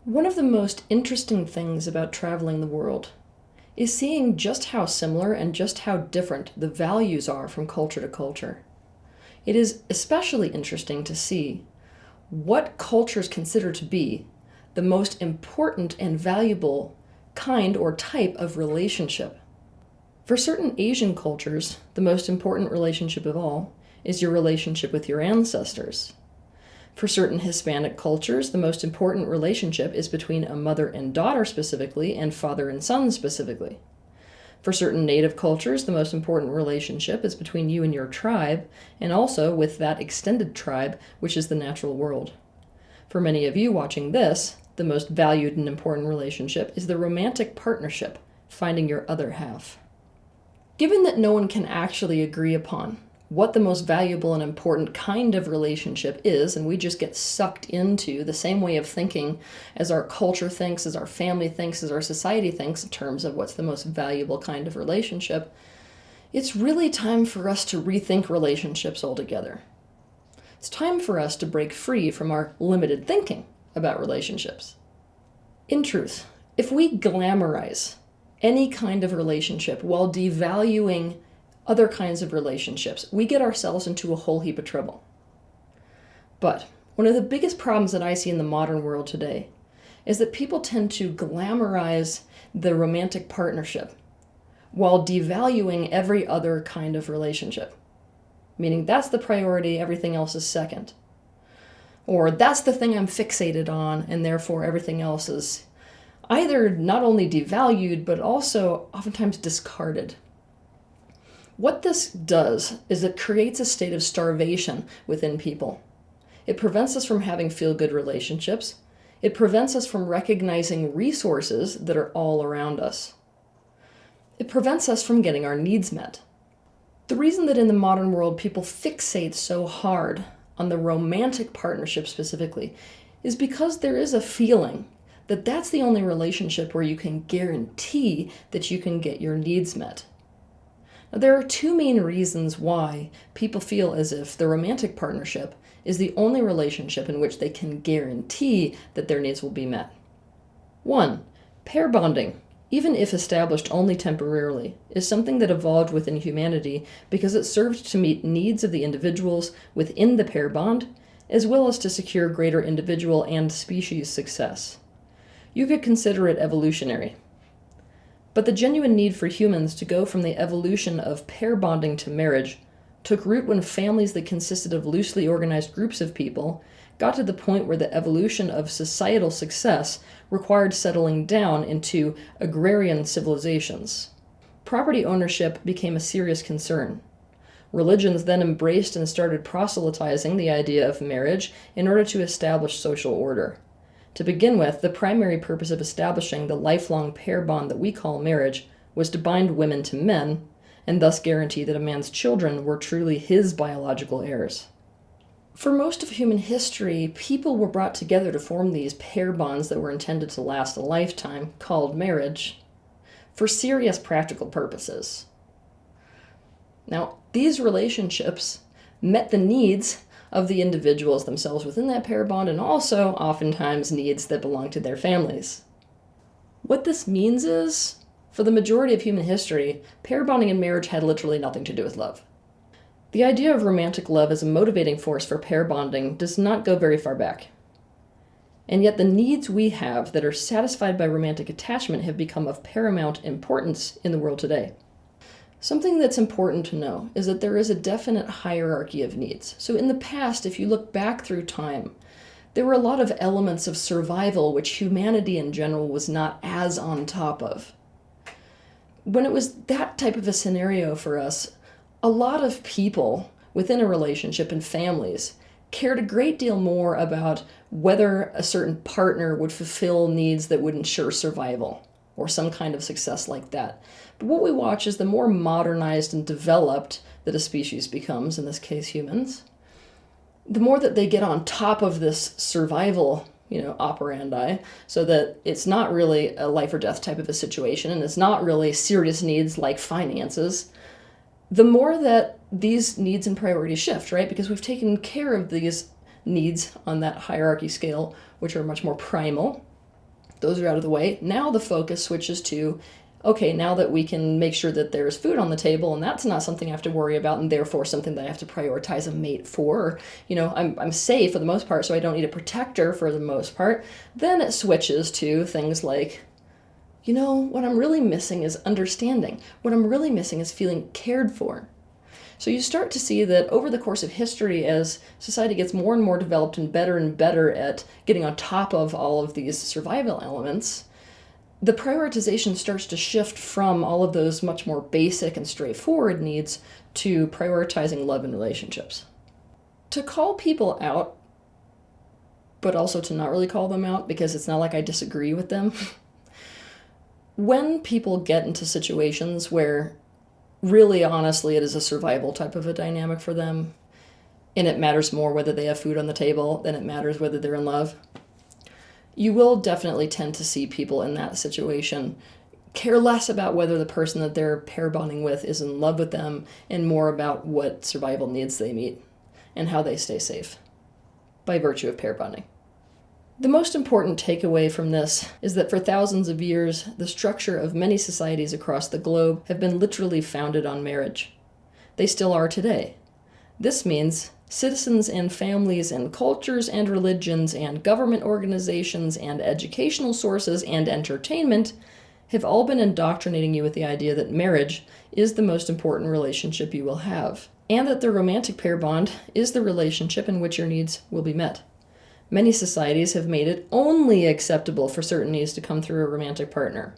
One of the most interesting things about traveling the world is seeing just how similar and just how different the values are from culture to culture. It is especially interesting to see what cultures consider to be the most important and valuable kind or type of relationship. For certain Asian cultures, the most important relationship of all is your relationship with your ancestors. For certain Hispanic cultures, the most important relationship is between a mother and daughter specifically, and father and son specifically. For certain Native cultures, the most important relationship is between you and your tribe, and also with that extended tribe, which is the natural world. For many of you watching this, the most valued and important relationship is the romantic partnership, finding your other half. Given that no one can actually agree upon what the most valuable and important kind of relationship is, and we just get sucked into the same way of thinking as our culture thinks, as our family thinks, as our society thinks in terms of what's the most valuable kind of relationship, it's really time for us to rethink relationships altogether. It's time for us to break free from our limited thinking about relationships. In truth, if we glamorize any kind of relationship while devaluing other kinds of relationships, we get ourselves into a whole heap of trouble. But one of the biggest problems that I see in the modern world today is that people tend to glamorize the romantic partnership while devaluing every other kind of relationship. Meaning that's the priority, everything else is second. Or that's the thing I'm fixated on, and therefore everything else is either not only devalued, but also oftentimes discarded. What this does is it creates a state of starvation within people. It prevents us from having feel-good relationships. It prevents us from recognizing resources that are all around us. It prevents us from getting our needs met. The reason that in the modern world people fixate so hard on the romantic partnership specifically is because there is a feeling that that's the only relationship where you can guarantee that you can get your needs met. Now, there are two main reasons why people feel as if the romantic partnership is the only relationship in which they can guarantee that their needs will be met. One, pair bonding, even if established only temporarily, is something that evolved within humanity because it served to meet needs of the individuals within the pair bond, as well as to secure greater individual and species success. You could consider it evolutionary. But the genuine need for humans to go from the evolution of pair bonding to marriage took root when families that consisted of loosely organized groups of people got to the point where the evolution of societal success required settling down into agrarian civilizations. Property ownership became a serious concern. Religions then embraced and started proselytizing the idea of marriage in order to establish social order. To begin with, the primary purpose of establishing the lifelong pair bond that we call marriage was to bind women to men, and thus guarantee that a man's children were truly his biological heirs. For most of human history, people were brought together to form these pair bonds that were intended to last a lifetime, called marriage, for serious practical purposes. Now, these relationships met the needs of the individuals themselves within that pair bond, and also oftentimes needs that belong to their families. What this means is, for the majority of human history, pair bonding and marriage had literally nothing to do with love. The idea of romantic love as a motivating force for pair bonding does not go very far back. And yet the needs we have that are satisfied by romantic attachment have become of paramount importance in the world today. Something that's important to know is that there is a definite hierarchy of needs. So in the past, if you look back through time, there were a lot of elements of survival which humanity in general was not as on top of. When it was that type of a scenario for us, a lot of people within a relationship and families cared a great deal more about whether a certain partner would fulfill needs that would ensure survival or some kind of success like that. But what we watch is the more modernized and developed that a species becomes, in this case humans, the more that they get on top of this survival, operandi, so that it's not really a life or death type of a situation, and it's not really serious needs like finances, the more that these needs and priorities shift, right? Because we've taken care of these needs on that hierarchy scale, which are much more primal, those are out of the way. Now the focus switches to, okay, now that we can make sure that there's food on the table, and that's not something I have to worry about, and therefore something that I have to prioritize a mate for, or, I'm safe for the most part, so I don't need a protector for the most part. Then it switches to things like, what I'm really missing is understanding. What I'm really missing is feeling cared for. So you start to see that over the course of history, as society gets more and more developed and better at getting on top of all of these survival elements, the prioritization starts to shift from all of those much more basic and straightforward needs to prioritizing love and relationships. To call people out, but also to not really call them out because it's not like I disagree with them. When people get into situations where really honestly it is a survival type of a dynamic for them, and it matters more whether they have food on the table than it matters whether they're in love, you will definitely tend to see people in that situation care less about whether the person that they're pair bonding with is in love with them and more about what survival needs they meet and how they stay safe by virtue of pair bonding. The most important takeaway from this is that for thousands of years, the structure of many societies across the globe have been literally founded on marriage. They still are today. This means citizens and families and cultures and religions and government organizations and educational sources and entertainment have all been indoctrinating you with the idea that marriage is the most important relationship you will have, and that the romantic pair bond is the relationship in which your needs will be met. Many societies have made it only acceptable for certain needs to come through a romantic partner.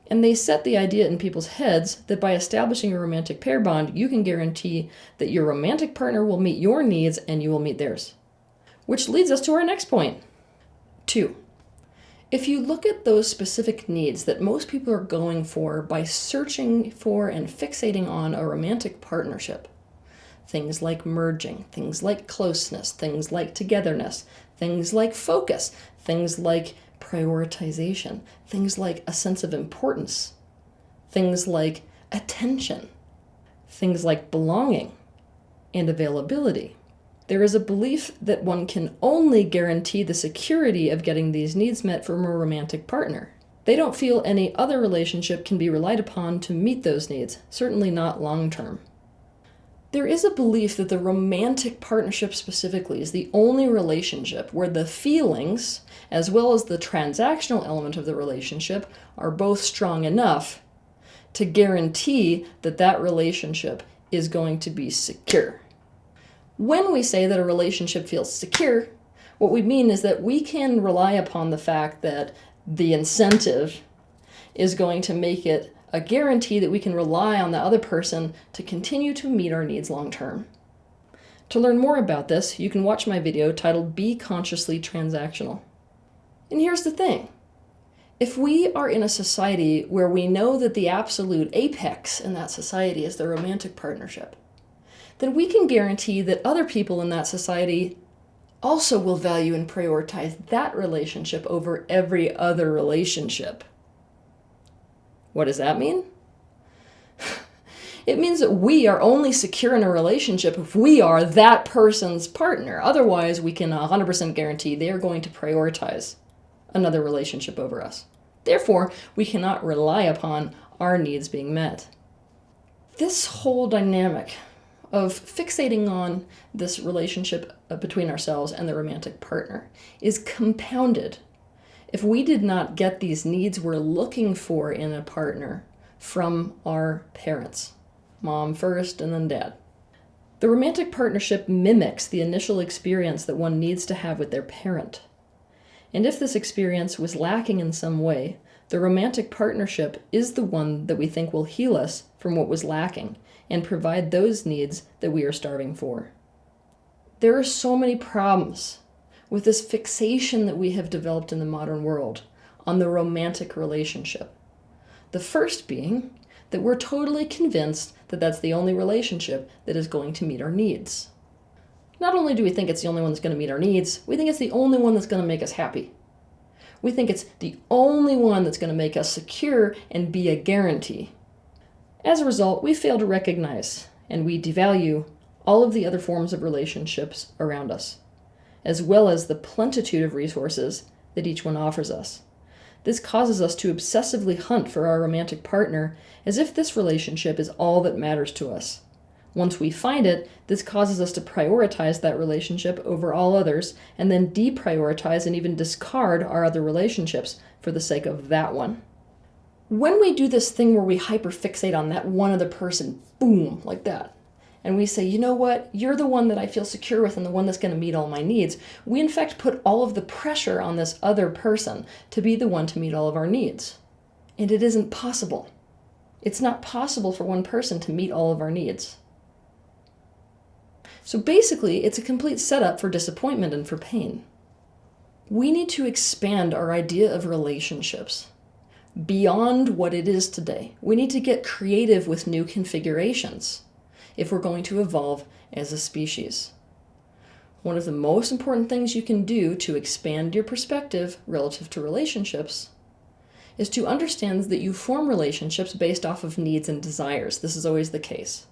And they set the idea in people's heads that by establishing a romantic pair bond, you can guarantee that your romantic partner will meet your needs and you will meet theirs. Which leads us to our next point. 2. If you look at those specific needs that most people are going for by searching for and fixating on a romantic partnership, things like merging, things like closeness, things like togetherness, things like focus, things like prioritization, things like a sense of importance, things like attention, things like belonging and availability. There is a belief that one can only guarantee the security of getting these needs met from a romantic partner. They don't feel any other relationship can be relied upon to meet those needs, certainly not long term. There is a belief that the romantic partnership specifically is the only relationship where the feelings, as well as the transactional element of the relationship, are both strong enough to guarantee that that relationship is going to be secure. When we say that a relationship feels secure, what we mean is that we can rely upon the fact that the incentive is going to make it a guarantee that we can rely on the other person to continue to meet our needs long term. To learn more about this, you can watch my video titled Be Consciously Transactional. And here's the thing. If we are in a society where we know that the absolute apex in that society is the romantic partnership, then we can guarantee that other people in that society also will value and prioritize that relationship over every other relationship. What does that mean? It means that we are only secure in a relationship if we are that person's partner. Otherwise, we can 100% guarantee they are going to prioritize another relationship over us. Therefore, we cannot rely upon our needs being met. This whole dynamic of fixating on this relationship between ourselves and the romantic partner is compounded if we did not get these needs we're looking for in a partner from our parents, mom first and then dad. The romantic partnership mimics the initial experience that one needs to have with their parent. And if this experience was lacking in some way, the romantic partnership is the one that we think will heal us from what was lacking and provide those needs that we are starving for. There are so many problems with this fixation that we have developed in the modern world on the romantic relationship. The first being that we're totally convinced that that's the only relationship that is going to meet our needs. Not only do we think it's the only one that's going to meet our needs, we think it's the only one that's going to make us happy. We think it's the only one that's going to make us secure and be a guarantee. As a result, we fail to recognize and we devalue all of the other forms of relationships around us, as well as the plenitude of resources that each one offers us. This causes us to obsessively hunt for our romantic partner as if this relationship is all that matters to us. Once we find it, this causes us to prioritize that relationship over all others, and then deprioritize and even discard our other relationships for the sake of that one. When we do this thing where we hyperfixate on that one other person, boom, like that, and we say, you know what, you're the one that I feel secure with and the one that's going to meet all my needs, we in fact put all of the pressure on this other person to be the one to meet all of our needs. And it isn't possible. It's not possible for one person to meet all of our needs. So basically, it's a complete setup for disappointment and for pain. We need to expand our idea of relationships beyond what it is today. We need to get creative with new configurations if we're going to evolve as a species. One of the most important things you can do to expand your perspective relative to relationships is to understand that you form relationships based off of needs and desires. This is always the case.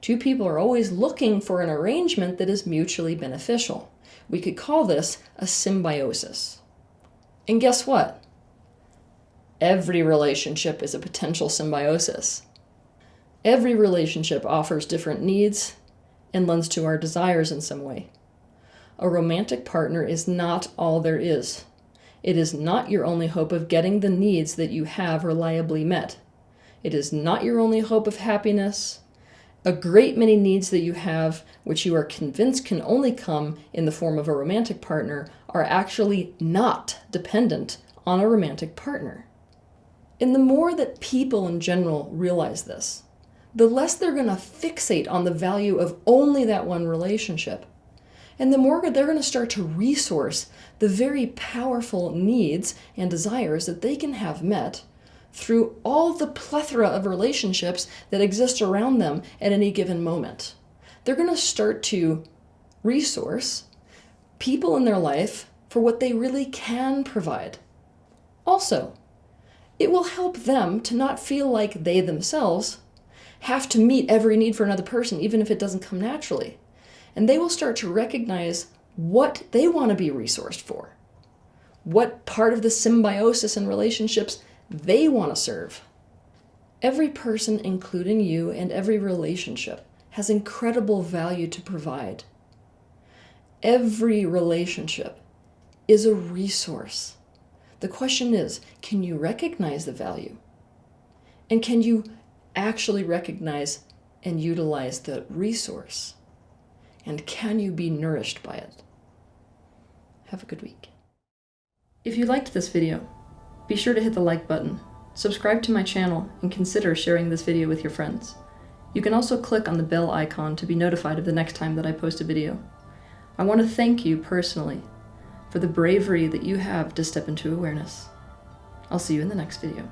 Two people are always looking for an arrangement that is mutually beneficial. We could call this a symbiosis. And guess what? Every relationship is a potential symbiosis. Every relationship offers different needs and lends to our desires in some way. A romantic partner is not all there is. It is not your only hope of getting the needs that you have reliably met. It is not your only hope of happiness. A great many needs that you have, which you are convinced can only come in the form of a romantic partner, are actually not dependent on a romantic partner. And the more that people in general realize this, the less they're going to fixate on the value of only that one relationship. And the more they're going to start to resource the very powerful needs and desires that they can have met through all the plethora of relationships that exist around them at any given moment. They're going to start to resource people in their life for what they really can provide. Also, it will help them to not feel like they themselves have to meet every need for another person, even if it doesn't come naturally. And they will start to recognize what they want to be resourced for, what part of the symbiosis and relationships they want to serve. Every person, including you, and every relationship has incredible value to provide. Every relationship is a resource. The question is, can you recognize the value? And can you actually recognize and utilize the resource? And can you be nourished by it? Have a good week. If you liked this video, be sure to hit the like button, subscribe to my channel, and consider sharing this video with your friends. You can also click on the bell icon to be notified of the next time that I post a video. I want to thank you personally for the bravery that you have to step into awareness. I'll see you in the next video.